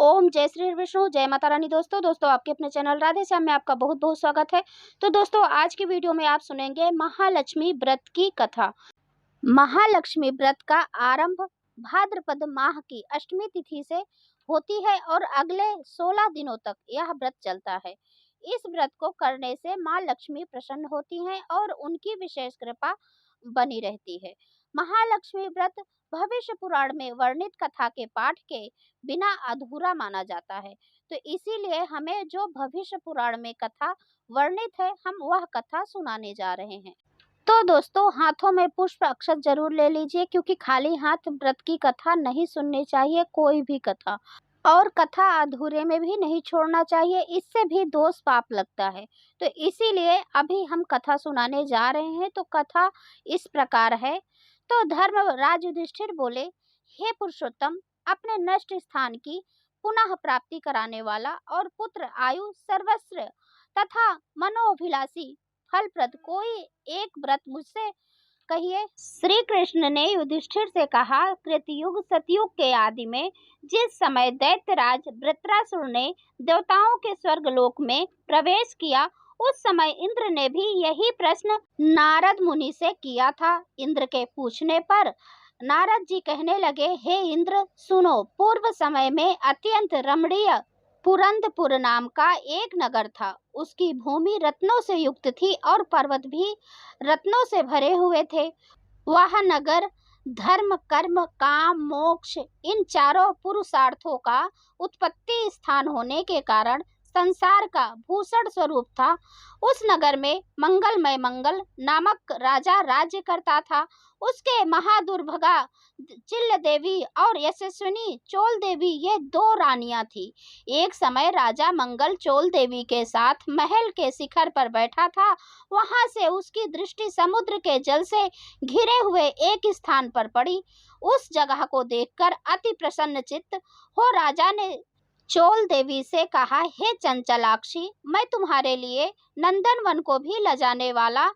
ओम जय श्री विष्णु जय माता रानी। दोस्तों आपके अपने चैनल राधे श्याम में आपका बहुत बहुत स्वागत है। तो दोस्तों आज की वीडियो में आप सुनेंगे महालक्ष्मी व्रत की कथा। महालक्ष्मी व्रत का आरंभ भाद्रपद माह की अष्टमी तिथि से होती है और अगले 16 दिनों तक यह व्रत चलता है। इस व्रत को करने से माँ लक्ष्मी प्रसन्न होती हैं और उनकी विशेष कृपा बनी रहती है। महालक्ष्मी व्रत भविष्य पुराण में वर्णित कथा के पाठ के बिना अधूरा माना जाता है। तो इसीलिए हमें जो भविष्य पुराण में कथा वर्णित है हम वह कथा सुनाने जा रहे हैं। तो दोस्तों हाथों में पुष्प अक्षत जरूर ले लीजिए, क्योंकि खाली हाथ व्रत की कथा नहीं सुननी चाहिए, कोई भी कथा। और कथा अधूरे में भी नहीं छोड़ना चाहिए, इससे भी दोष पाप लगता है। तो इसीलिए अभी हम कथा सुनाने जा रहे हैं। तो कथा इस प्रकार है। तो धर्मराज युधिष्ठिर बोले, हे पुरुषोत्तम, अपने नष्ट स्थान की पुनः प्राप्ति कराने वाला और पुत्र आयु सर्वस्व तथा मनोभिलाषी फलप्रद कोई एक व्रत मुझसे कहिए। श्री कृष्ण ने युधिष्ठिर से कहा, कृतयुग सतयुग के आदि में जिस समय दैत्यराज वृत्रासुर ने देवताओं के स्वर्गलोक में प्रवेश किया, उस समय इंद्र ने भी यही प्रश्न नारद मुनि से किया था। इंद्र के पूछने पर नारद जी कहने लगे, हे इंद्र सुनो, पूर्व समय में अत्यंत रमणीय पुरंदपुर नाम का एक नगर था। उसकी भूमि रत्नों से युक्त थी और पर्वत भी रत्नों से भरे हुए थे। वह नगर धर्म कर्म काम मोक्ष इन चारों पुरुषार्थों का उत्पत्ति स्थान होने के कारण संसार का भूषण स्वरूप था। उस नगर में मंगलमय मंगल नामक राजा राज्य करता था। उसके महादुर्भगा चिल्ल देवी और यशस्विनी चोल देवी ये दो रानियां थी। एक समय राजा मंगल चोल देवी के साथ महल के शिखर पर बैठा था। वहां से उसकी दृष्टि समुद्र के जल से घिरे हुए एक स्थान पर पड़ी। उस जगह को देखकर अति प्रसन्न चित्त हो राजा ने चोल देवी से कहा, हे चंचलाक्षी, मैं तुम्हारे लिए नंदनवन को भी लजाने वाला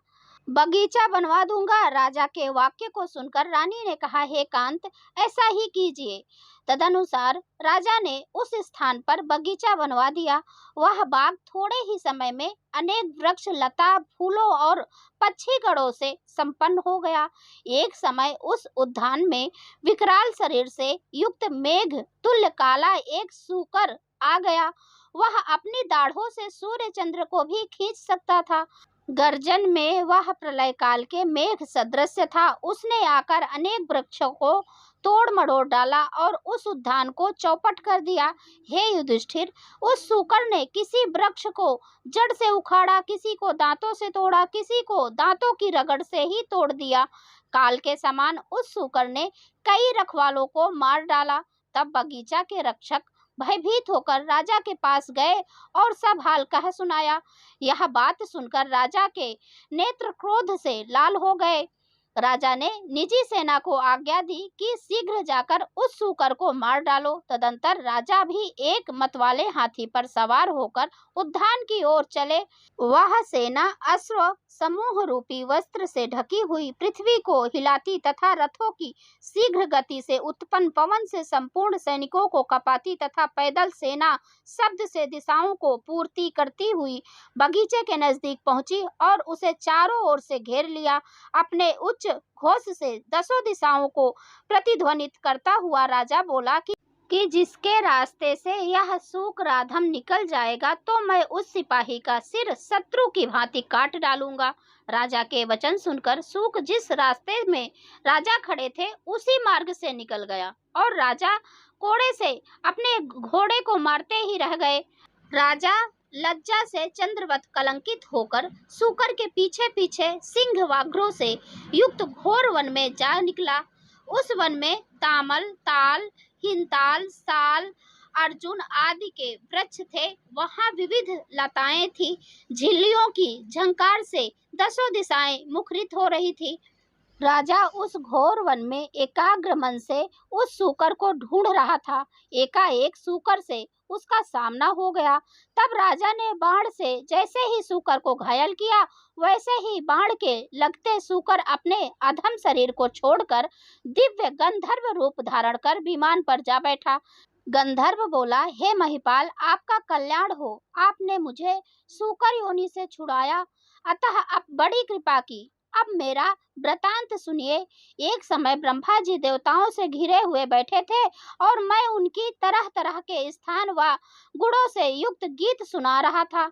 बगीचा बनवा दूंगा। राजा के वाक्य को सुनकर रानी ने कहा, हे कांत, ऐसा ही कीजिए। तदनुसार राजा ने उस स्थान पर बगीचा बनवा दिया। वह बाग थोड़े ही समय में अनेक वृक्ष लता फूलों और पक्षीगणों से संपन्न हो गया। एक समय उस उद्यान में विकराल शरीर से युक्त मेघ तुल्य काला एक सूकर आ गया। वह अपनी दाढ़ों से सूर्य चंद्र को भी खींच सकता था। गर्जन में वह प्रलय काल के मेघ सदृश था। उसने आकर अनेक वृक्षों को तोड़ मरोड़ डाला और उस उद्यान को चौपट कर दिया। हे युधिष्ठिर, उस सूकर ने किसी वृक्ष को जड़ से उखाड़ा, किसी को दांतों से तोड़ा, किसी को दांतों की रगड़ से ही तोड़ दिया। काल के समान उस सूकर ने कई रखवालों को मार डाला। तब बगीचा के रक्षक भयभीत होकर राजा के पास गए और सब हाल कह सुनाया। यह बात सुनकर राजा के नेत्र क्रोध से लाल हो गए। राजा ने निजी सेना को आज्ञा दी कि शीघ्र जाकर उस सूकर को मार डालो। तदंतर राजा भी एक मतवाले हाथी पर सवार होकर उद्यान की ओर चले। वह सेना अश्व समूह रूपी वस्त्र से ढकी हुई पृथ्वी को हिलाती तथा रथों की शीघ्र गति से उत्पन्न पवन से संपूर्ण सैनिकों को कपाती तथा पैदल सेना शब्द से दिशाओं को पूर्ति करती हुई बगीचे के नजदीक पहुंची और उसे चारों ओर से घेर लिया। अपने उच्च घोष से दसों दिशाओं को प्रतिध्वनित करता हुआ राजा बोला कि जिसके रास्ते से यह सूक राधम निकल जाएगा तो मैं उस सिपाही का सिर शत्रु की भांति काट डालूंगा। राजा के वचन सुनकर सूक जिस रास्ते में राजा खड़े थे उसी मार्ग से निकल गया और राजा कोड़े से अपने घोड़े को मारते ही रह गए। राजा लज्जा से चंद्रवत कलंकित होकर सूकर के पीछे पीछे सिंह व्याघ्रों से युक्त घोर वन में जा निकला। उस वन में तामल ताल हिंताल साल अर्जुन आदि के वृक्ष थे। वहां विविध लताएं थी। झिल्लियों की झंकार से दसों दिशाएं मुखरित हो रही थी। राजा उस घोर वन में एकाग्र मन से उस सूकर को ढूंढ रहा था। एकाएक सूकर से उसका सामना हो गया। तब राजा ने बाण से जैसे ही सूकर को घायल किया, वैसे ही बाण के लगते सूकर अपने अधम शरीर को छोड़कर दिव्य गंधर्व रूप धारण कर विमान पर जा बैठा। गंधर्व बोला, हे महिपाल, आपका कल्याण हो। आपने मुझे सूकर योनि से छुड़ाया, अतः आप बड़ी कृपा की। अब मेरा वृतांत सुनिए। एक समय ब्रह्मा जी देवताओं से घिरे हुए बैठे थे और मैं उनकी तरह तरह के स्थान व गुणों से युक्त गीत सुना रहा था।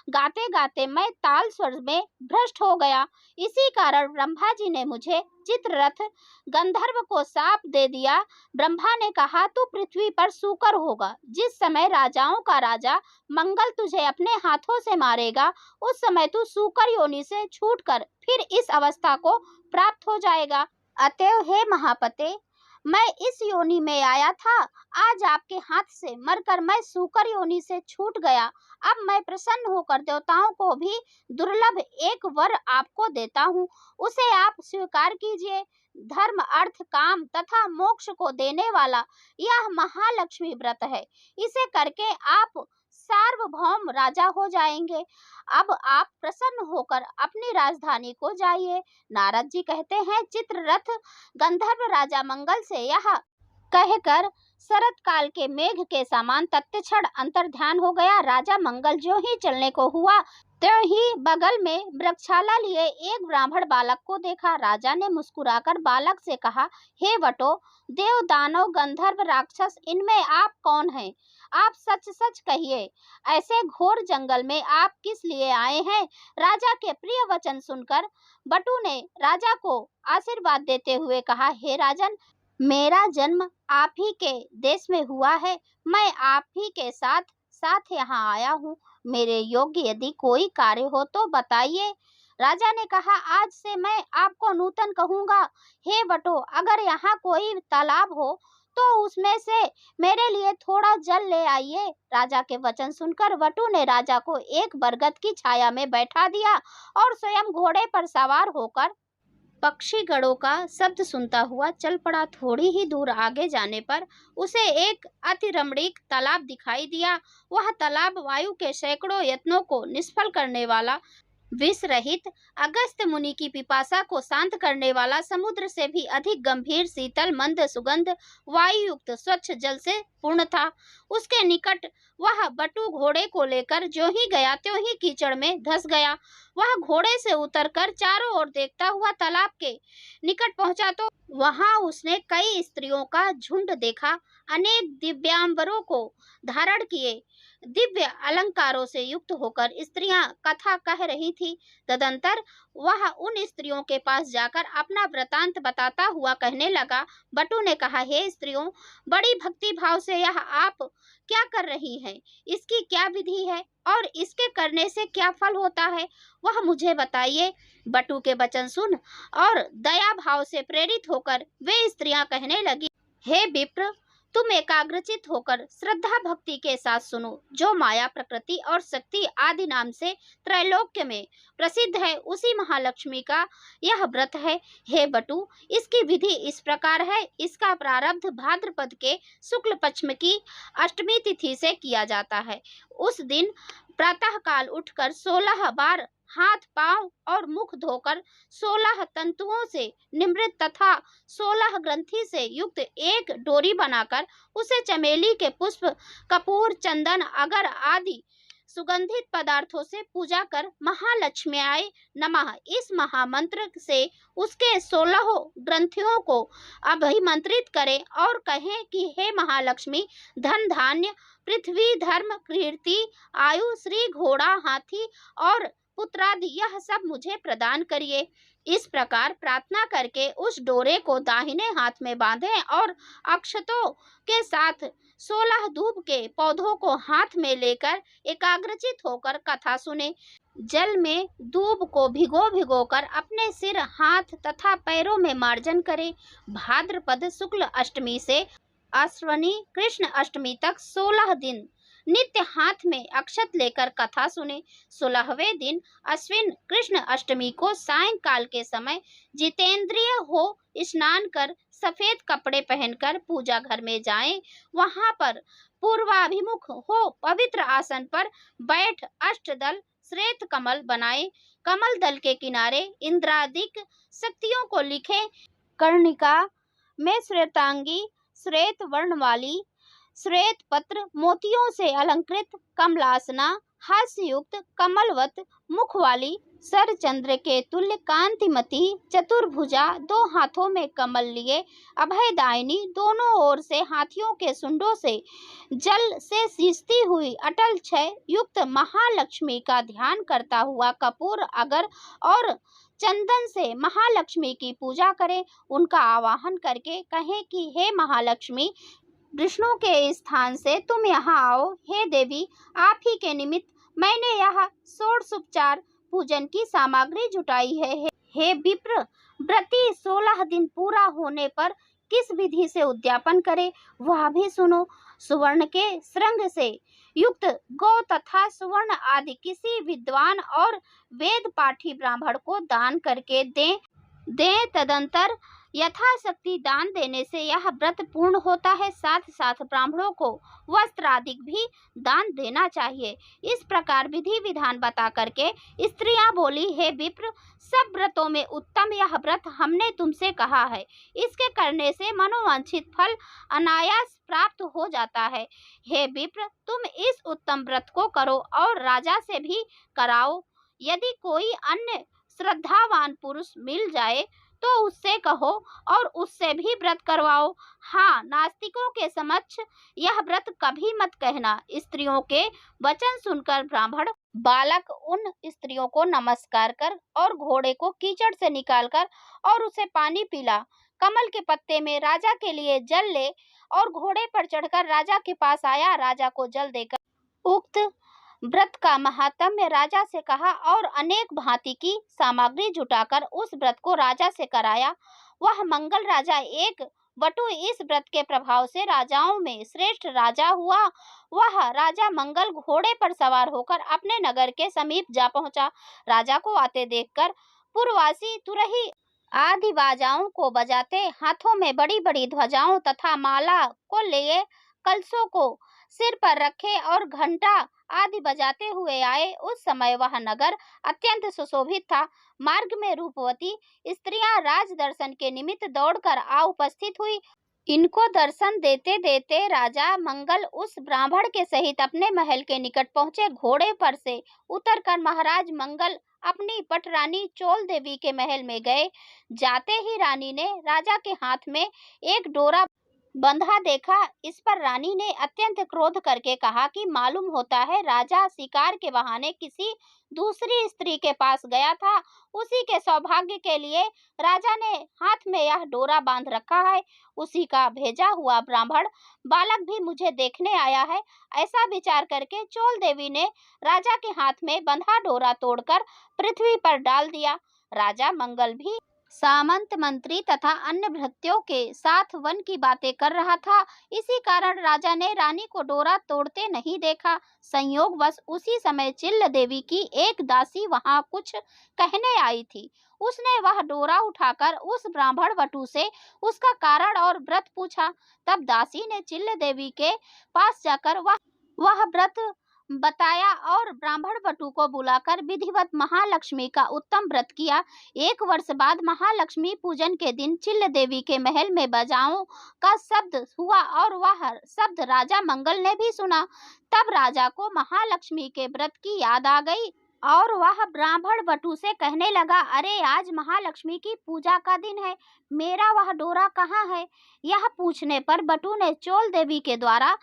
गाते गाते मैं ताल स्वर में भ्रष्ट हो गया। इसी कारण ब्रह्मा जी ने मुझे चित्ररथ गंधर्व को शाप दे दिया। ब्रह्मा ने कहा, तू पृथ्वी पर सूकर होगा। जिस समय राजाओं का राजा मंगल तुझे अपने हाथों से मारेगा, उस समय तू सूकर योनि से छूटकर फिर इस अवस्था को प्राप्त हो जाएगा। अतएव हे महापते, मैं इस योनि में आया था। आज आपके हाथ से मरकर मैं सूकर योनि से छूट गया। अब मैं प्रसन्न होकर देवताओं को भी दुर्लभ एक वर आपको देता हूँ, उसे आप स्वीकार कीजिए। धर्म, अर्थ, काम तथा मोक्ष को देने वाला यह महालक्ष्मी व्रत है। इसे करके आप सार्वभौम राजा हो जाएंगे। अब आप प्रसन्न होकर अपनी राजधानी को जाइए। नारद जी कहते हैं, चित्ररथ गंधर्व राजा मंगल से यह कहकर शरत काल के मेघ के समान तत्क्षण अंतर्ध्यान हो गया। राजा मंगल जो ही चलने को हुआ, त्यों ही बगल में वृक्षाला लिए एक ब्राह्मण बालक को देखा। राजा ने मुस्कुराकर बालक से कहा, हे बटो, देव, दानव, गंधर्व, राक्षस, इनमें आप कौन हैं? आप सच सच कहिए, ऐसे घोर जंगल में आप किस लिए आए हैं? राजा के प्रिय वचन सुनकर बटू ने राजा को आशीर्वाद देते हुए कहा, हे राजन, मेरा जन्म आप ही के देश में हुआ है। मैं आप ही के साथ साथ यहाँ आया हूँ। मेरे योग्य यदि कोई कार्य हो तो बताइए। राजा ने कहा, आज से मैं आपको नूतन कहूँगा। हे बटो, अगर यहाँ कोई तालाब हो तो उसमें से मेरे लिए थोड़ा जल ले आइए। राजा के वचन सुनकर वटु ने राजा को एक बरगद की छाया में बैठा दिया और स्वयं घोड़े पर सवार होकर पक्षी गणों का शब्द सुनता हुआ चल पड़ा। थोड़ी ही दूर आगे जाने पर उसे एक अति रमणीक तालाब दिखाई दिया। वह तालाब वायु के सैकड़ों यत्नों को निष्फल करने वाला, विष रहित, अगस्त्य मुनि की पिपासा को शांत करने वाला, समुद्र से भी अधिक गंभीर, शीतल, मंद सुगंध वायु युक्त स्वच्छ जल से पूर्ण था। उसके निकट वह बटू घोड़े को लेकर जो ही गया त्यों ही कीचड़ में धंस गया। वह घोड़े से उतरकर चारों ओर देखता हुआ तालाब के निकट पहुंचा तो वहां उसने कई स्त्रियों का झुंड देखा। अनेक दिव्यांबरों को धारण किए दिव्य अलंकारों से युक्त होकर स्त्रियां कथा कह रही थी। तदंतर वह उन स्त्रियों के पास जाकर अपना वृतांत बताता हुआ कहने लगा। बटू ने कहा, हे स्त्रियों, बड़ी भक्ति भाव से यह आप क्या कर रही हैं? इसकी क्या विधि है और इसके करने से क्या फल होता है, वह मुझे बताइए। बटू के वचन सुन और दया भाव से प्रेरित होकर वे स्त्रियां कहने लगी, हे विप्र, तुम एकाग्रचित होकर श्रद्धा भक्ति के साथ सुनो। जो माया, प्रकृति और शक्ति आदि नाम से त्रैलोक्य में प्रसिद्ध है, उसी महालक्ष्मी का यह व्रत है। हे बटू, इसकी विधि इस प्रकार है। इसका प्रारब्ध भाद्रपद के शुक्ल पक्ष की अष्टमी तिथि से किया जाता है। उस दिन प्रातः काल उठकर 16 बार हाथ, पांव और मुख धोकर 16 तंतुओं से निमृत तथा 16 ग्रंथि से युक्त एक डोरी बनाकर उसे चमेली के पुष्प, कपूर, चंदन, अगर आदि सुगंधित पदार्थों से पूजा कर महालक्ष्म्याय नमः इस महामंत्र से उसके 16 ग्रंथियों को अभिमंत्रित करें और कहें कि हे महालक्ष्मी, धन, धान्य, पृथ्वी, धर्म, कीर्ति, आयु, श्री, घोड़ा, हाथी और पुत्रादि यह सब मुझे प्रदान करिए। इस प्रकार प्रार्थना करके उस डोरे को दाहिने हाथ में बांधें और अक्षतों के साथ 16 धूप के पौधों को हाथ में लेकर एकाग्रचित होकर कथा सुने। जल में दूब को भिगो भिगो कर अपने सिर, हाथ तथा पैरों में मार्जन करें। भाद्रपद शुक्ल अष्टमी से अश्वनी कृष्ण अष्टमी तक 16 दिन नित्य हाथ में अक्षत लेकर कथा सुने। 16वें दिन अश्विन कृष्ण अष्टमी को सायंकाल के समय जितेंद्रिय हो स्नान कर सफेद कपड़े पहनकर पूजा घर में जाएं। वहां पर पूर्वाभिमुख हो पवित्र आसन पर बैठ अष्टदल श्वेत कमल बनाए। कमल दल के किनारे इंद्रादिक शक्तियों को लिखे। कर्णिका में श्वेतांगी, श्वेत वर्ण वाली श्वेत पत्र, मोतियों से अलंकृत कमलासना, हास्ययुक्त कमलवत मुख वाली, सरचंद्र के तुल्य कांतिमती, चतुर्भुजा, दो हाथों में कमल लिए, अभयदायिनी, दोनों ओर से हाथियों के सुंडों से जल से सींचती हुई अटल क्षय युक्त महालक्ष्मी का ध्यान करता हुआ कपूर, अगर और चंदन से महालक्ष्मी की पूजा करें। उनका आवाहन करके कहें कि हे महालक्ष्मी, विष्णु के स्थान से तुम यहाँ आओ। हे देवी, आप ही के निमित्त मैंने यह षोडशोपचार पूजन की सामग्री जुटाई है। हे विप्र, व्रती 16 दिन पूरा होने पर किस विधि से उद्यापन करे वह भी सुनो। सुवर्ण के श्रृंग से युक्त गौ तथा सुवर्ण आदि किसी विद्वान और वेद पाठी ब्राह्मण को दान करके दें। तदंतर यथाशक्ति दान देने से यह व्रत पूर्ण होता है। साथ साथ ब्राह्मणों को वस्त्र आदि भी दान देना चाहिए। इस प्रकार विधि विधान बता करके स्त्रियां बोली, हे विप्र, सब व्रतों में उत्तम यह व्रत हमने तुमसे कहा है। इसके करने से मनोवांछित फल अनायास प्राप्त हो जाता है। हे विप्र, तुम इस उत्तम व्रत को करो और राजा से भी कराओ। यदि कोई अन्य श्रद्धावान पुरुष मिल जाए तो उससे कहो और उससे भी व्रत करवाओ। हाँ, नास्तिकों के समक्ष यह व्रत कभी मत कहना। स्त्रियों के वचन सुनकर ब्राह्मण बालक उन स्त्रियों को नमस्कार कर और घोड़े को कीचड़ से निकालकर और उसे पानी पिला, कमल के पत्ते में राजा के लिए जल ले और घोड़े पर चढ़कर राजा के पास आया। राजा को जल देकर उक्त व्रत का महात्म्य राजा से कहा और अनेक भांति की सामग्री जुटाकर उस व्रत को राजा से कराया। वह मंगल राजा एक बटु इस व्रत के प्रभाव से राजाओं में श्रेष्ठ राजा हुआ। वह राजा मंगल घोड़े पर सवार होकर अपने नगर के समीप जा पहुंचा। राजा को आते देखकर पुरवासी तुरही आदि बाजाओं को बजाते, हाथों में बड़ी बड़ी ध्वजाओं तथा माला को लिए, कलशों को सिर पर रखे और घंटा आदि बजाते हुए आए। उस समय वह नगर अत्यंत सुशोभित था। मार्ग में रूपवती स्त्रियां राज दर्शन के निमित्त दौड़कर आ उपस्थित हुई। इनको दर्शन देते देते राजा मंगल उस ब्राह्मण के सहित अपने महल के निकट पहुंचे। घोड़े पर से उतरकर महाराज मंगल अपनी पटरानी चोल देवी के महल में गए। जाते ही रानी ने राजा के हाथ में एक डोरा बंधा देखा। इस पर रानी ने अत्यंत क्रोध करके कहा कि मालूम होता है राजा शिकार के बहाने किसी दूसरी स्त्री के पास गया था। उसी के सौभाग्य के लिए राजा ने हाथ में यह डोरा बांध रखा है। उसी का भेजा हुआ ब्राह्मण बालक भी मुझे देखने आया है। ऐसा विचार करके चोल देवी ने राजा के हाथ में बंधा डोरा तोड़कर पृथ्वी पर डाल दिया। राजा मंगल भी सामंत मंत्री तथा अन्य भृत्यों के साथ वन की बातें कर रहा था। इसी कारण राजा ने रानी को डोरा तोड़ते नहीं देखा। संयोगवश उसी समय चिल्ल देवी की एक दासी वहां कुछ कहने आई थी। उसने वह डोरा उठाकर उस ब्राह्मण वटु से उसका कारण और व्रत पूछा। तब दासी ने चिल्ल देवी के पास जाकर वह व्रत बताया और ब्राह्मण वटु को बुलाकर विधिवत महालक्ष्मी का उत्तम व्रत किया। 1 वर्ष बाद महालक्ष्मी पूजन के दिन चिल्ल देवी के महल में बाजाओं का शब्द हुआ और वह शब्द राजा मंगल ने भी सुना। तब राजा को महालक्ष्मी के व्रत की याद आ गई और वह ब्राह्मण वटु से कहने लगा, अरे आज महालक्ष्मी की पूजा का दिन है, मेरा वह डोरा कहाँ है? यह पूछने पर वटु ने चोल देवी के द्वारा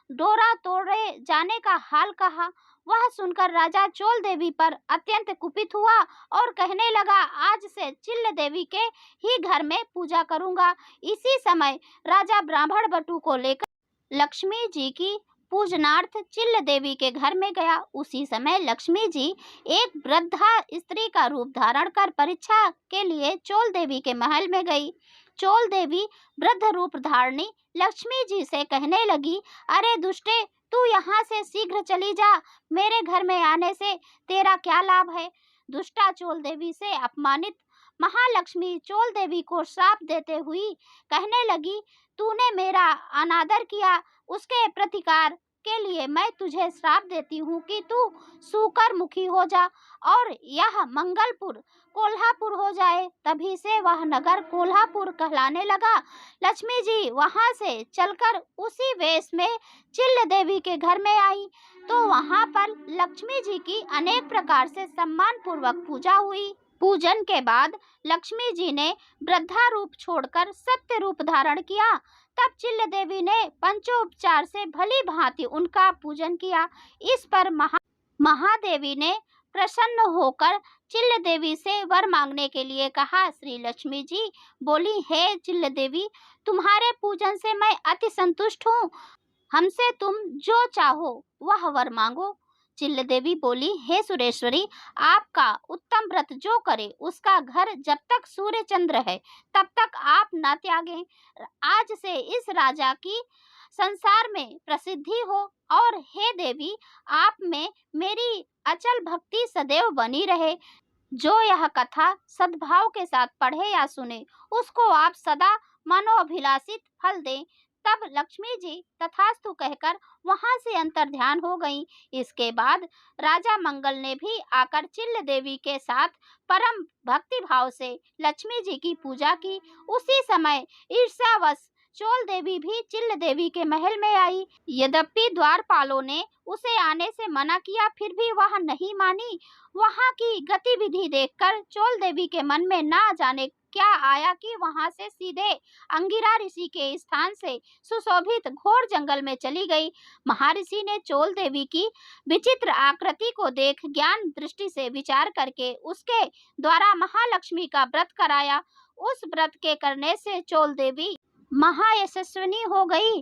डोरा तोड़े जाने का हाल कहा। वह सुनकर राजा चोल देवी पर अत्यंत कुपित हुआ और कहने लगा, आज से चिल्ल देवी के ही घर में पूजा करूंगा। इसी समय राजा ब्राह्मण वटु को लेकर लक्ष्मी जी की पूजनार्थ चिल्ल देवी के घर में गया। उसी समय लक्ष्मी जी एक वृद्धा स्त्री का रूप धारण कर परीक्षा के लिए चोल देवी के महल में गई। चोल देवी वृद्ध रूप धारणी लक्ष्मी जी से कहने लगी, अरे दुष्टे, तू यहाँ से शीघ्र चली जा। मेरे घर में आने से तेरा क्या लाभ है? दुष्टा चोल देवी से अपमानित महालक्ष्मी चोल देवी को श्राप देते हुई कहने लगी, तूने मेरा अनादर किया, उसके प्रतिकार के लिए मैं तुझे श्राप देती हूँ कि तू सूकर मुखी हो जा और यह मंगलपुर कोल्हापुर हो जाए। तभी से वह नगर कोल्हापुर कहलाने लगा। लक्ष्मी जी वहां से चलकर उसी वेश में चिल्ल देवी के घर में आई तो वहां पर लक्ष्मी जी की अनेक प्रकार से सम्मान पूर्वक पूजा हुई। पूजन के बाद लक्ष्मी जी ने वृद्धा रूप छोड़कर सत्य रूप धारण किया। तब चिल्ल देवी ने पंचोपचार से भली भांति उनका पूजन किया। इस पर महादेवी ने प्रसन्न होकर चिल्ल देवी से वर मांगने के लिए कहा। श्री लक्ष्मी जी बोली, हे चिल्ल देवी, तुम्हारे पूजन से मैं अति संतुष्ट हूँ। हमसे तुम जो चाहो वह वर मांगो। चिल्ल देवी बोली, हे सुरेश्वरी, आपका उत्तम व्रत जो करे उसका घर जब तक सूर्य चंद्र है तब तक आप न त्यागें। आज से इस राजा की संसार में प्रसिद्धि हो और हे देवी, आप में मेरी अचल भक्ति सदैव बनी रहे। जो यह कथा सद्भाव के साथ पढ़े या सुने उसको आप सदा मनोअभिलाषित फल दें। तब लक्ष्मी जी तथास्तु कहकर वहां से अंतर ध्यान हो गईं। इसके बाद राजा मंगल ने भी आकर चिल्ल देवी के साथ परम भक्ति भाव से लक्ष्मी जी की पूजा की। उसी समय ईर्ष्यावश चोल देवी भी चिल्ल देवी के महल में आई। यद्यपि द्वारपालों ने उसे आने से मना किया फिर भी वह नहीं मानी। वहां की गतिविधि देखकर चोल देवी के मन में ना जाने क्या आया कि वहां से सीधे अंगिरा ऋषि के स्थान से सुशोभित घोर जंगल में चली गई। महर्षि ने चोल देवी की विचित्र आकृति को देख ज्ञान दृष्टि से विचार करके उसके द्वारा महालक्ष्मी का व्रत कराया। उस व्रत के करने से चोल देवी महायशस्विनी हो गई।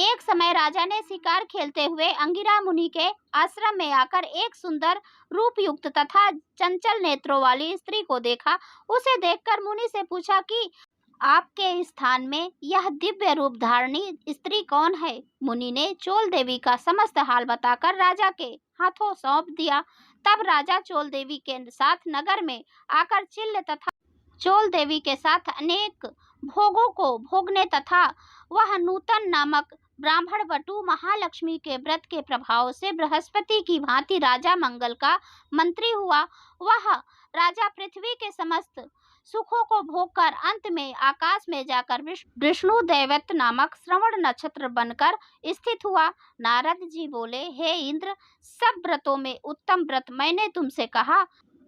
एक समय राजा ने शिकार खेलते हुए अंगिरा मुनि के आश्रम में आकर एक सुंदर रूपयुक्त तथा चंचल नेत्रों वाली स्त्री को देखा। उसे देखकर मुनि से पूछा कि आपके स्थान में यह दिव्य रूप धारणी स्त्री कौन है? मुनि ने चोल देवी का समस्त हाल बताकर राजा के हाथों सौंप दिया। तब राजा चोल देवी के साथ नगर में आकर चिल्ल तथा चोल देवी के साथ अनेक भोगों को भोगने तथा वह नूतन नामक ब्राह्मण वटु महालक्ष्मी के व्रत के प्रभाव से बृहस्पति की भांति राजा मंगल का मंत्री हुआ। वह राजा पृथ्वी के समस्त सुखों को भोगकर अंत में आकाश में जाकर विष्णु दैवत नामक श्रवण नक्षत्र बनकर स्थित हुआ। नारद जी बोले, हे इंद्र, सब व्रतों में उत्तम व्रत मैंने तुमसे कहा,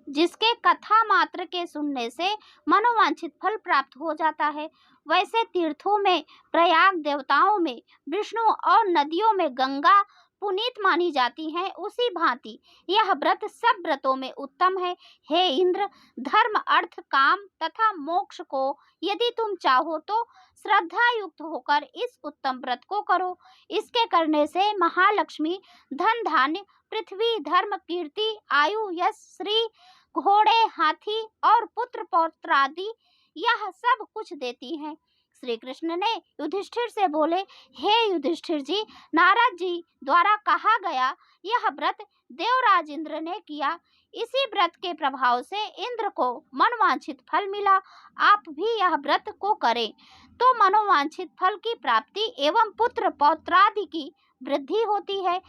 जिसके कथा मात्र के सुनने से मनोवांछित फल प्राप्त हो जाता है। वैसे तीर्थों में प्रयाग, देवताओं में विष्णु और नदियों में गंगा पुनीत मानी जाती हैं, उसी भांति यह व्रत सब व्रतों में उत्तम है। हे इंद्र, धर्म, अर्थ, काम तथा मोक्ष को यदि तुम चाहो तो श्रद्धा युक्त होकर इस उत्तम व्रत को करो। इसके करने से महालक्ष्मी धन, धान्य, पृथ्वी, धर्म, कीर्ति, आयु, यश, श्री, घोड़े, हाथी और पुत्र पौत्र आदि यह सब कुछ देती हैं। श्री कृष्ण ने युधिष्ठिर से बोले, हे युधिष्ठिर जी, नारद जी द्वारा कहा गया यह व्रत देवराज इंद्र ने किया। इसी व्रत के प्रभाव से इंद्र को मनोवांछित फल मिला। आप भी यह व्रत को करें तो मनोवांछित फल की प्राप्ति एवं पुत्र पौत्रादि की वृद्धि होती है।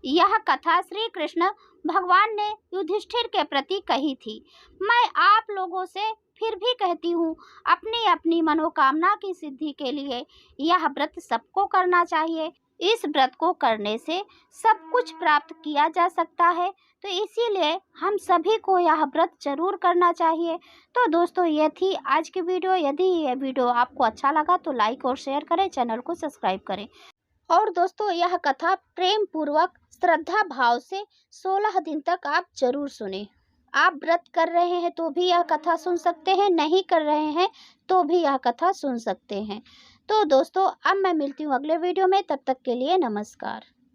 यह कथा श्री कृष्ण भगवान ने युधिष्ठिर के प्रति कही थी। मैं आप लोगों से फिर भी कहती हूँ, अपनी अपनी मनोकामना की सिद्धि के लिए यह व्रत सबको करना चाहिए। इस व्रत को करने से सब कुछ प्राप्त किया जा सकता है, तो इसीलिए हम सभी को यह व्रत जरूर करना चाहिए। तो दोस्तों, ये थी आज की वीडियो। यदि यह वीडियो आपको अच्छा लगा तो लाइक और शेयर करें, चैनल को सब्सक्राइब करें। और दोस्तों, यह कथा प्रेम पूर्वक श्रद्धा भाव से 16 दिन तक आप जरूर सुने। आप व्रत कर रहे हैं तो भी यह कथा सुन सकते हैं, नहीं कर रहे हैं तो भी यह कथा सुन सकते हैं। तो दोस्तों, अब मैं मिलती हूँ अगले वीडियो में, तब तक के लिए नमस्कार।